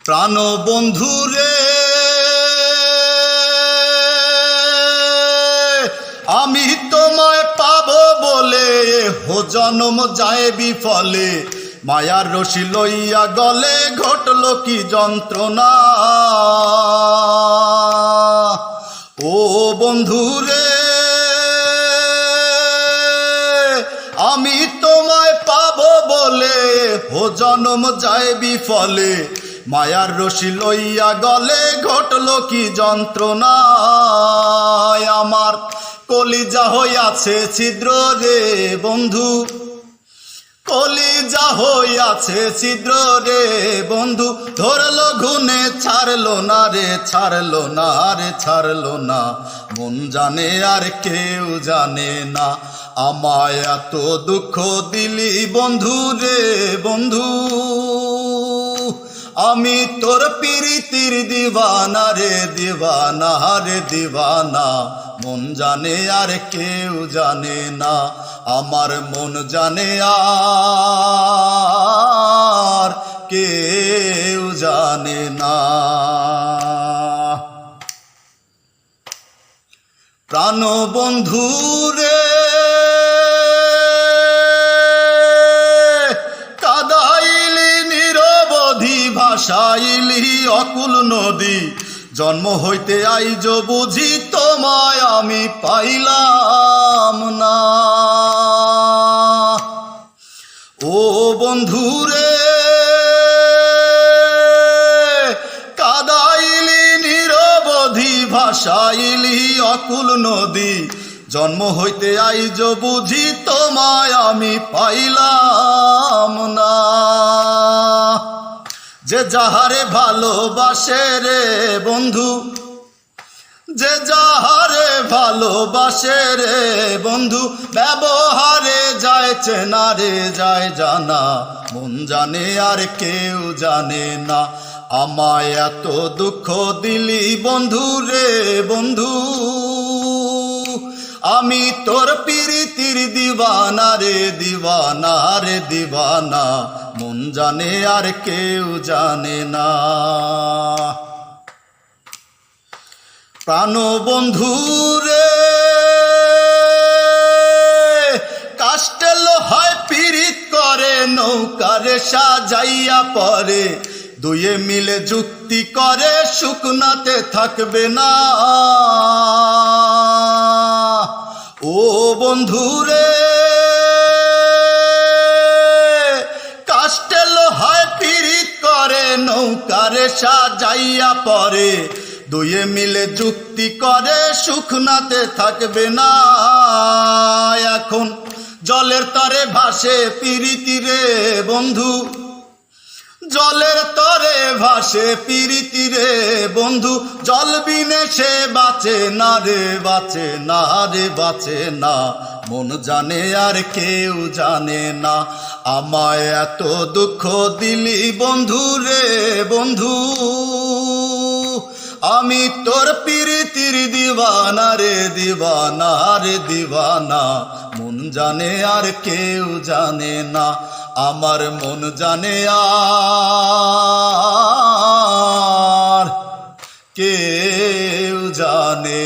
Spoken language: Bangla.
প্রাণ বন্ধু রে, আমি তোমায় পাবো বলে হো জনম যায় বিফলে। মায়ার রশি লইয়া গলে ঘটল কি যন্ত্রণা। ও বন্ধু রে, আমি তোমায় পাবো বলে হো জনম যায় বিফলে। মায়ার রশি লইয়া গলে ঘটল কি যন্ত্রণা। আমার কলিজা হইয়াছে ছিদ্র রে বন্ধু, কলিজা হইয়াছে ছিদ্র রে বন্ধু। ধরলো ঘুনে ছাড়লো না রে, ছাড়লো না রে, ছাড়লো না। মন জানে আর কেউ জানে না, আমায় এত দুঃখ দিলি বন্ধু রে বন্ধু। আমি তোর প্রীতির দিওয়ানা রে, দিওয়ানা রে দিওয়ানা। মন জানে আর কেউ জানে না, আমার মন জানে আর কেউ জানে না। প্রাণ বন্ধু রে, কাদাইলি নিরবধি, ভাসাইলি অকুল নদী। জন্ম হইতে আইজ বুঝি তোমায় আমি পাইলাম না। ও বন্ধু রে, কাদাইলি নিরবধি, ভাসাইলি অকুল নদী। জন্ম হইতে আইজ বুঝি তোমায় আমি পাইলাম না। যে যাহারে ভালোবাসে রে বন্ধু, যে যাহারে ভালোবাসে রে বন্ধু, ব্যবহারে যায় চেনা রে, যায় জানা। মন জানে আর কেউ জানে না, আমায় এত দুঃখ দিলি বন্ধু রে বন্ধু। আমি তোর প্রীতির দিওয়ানা রে, দিওয়ানা রে দিওয়ানা। মন জানে আর কেউ জানে না। প্রাণ বন্ধু রে, কাষ্টে লোহায় পীড়িত করে, নৌকারে সাজাইয়া পরে। দুয়ে মিলে যুক্তি করে, শুকনাতে থাকবে না। ও বন্ধু রে, কাষ্টে লোহায় পীড়িত করে, নৌকারে সাজাইয়া পরে। দুয়ে মিলে যুক্তি করে, শুকনাতে থাকবে না। এখন জলের তরে ভাসে প্রীতি রে বন্ধু, জলের তরে ভাসে প্রীতি রে বন্ধু। জল বিনে সে বাঁচে না রে, বাঁচে না রে, বাঁচে না। মন জানে আর কেউ জানে না, আমায় এত দুঃখ দিলি বন্ধু রে বন্ধু। আমি তোর প্রীতির দিওয়ানা রে, দিওয়ানা রে দিওয়ানা। মন জানে আর কেউ জানে না, আমার মন জানে আর কেউ জানে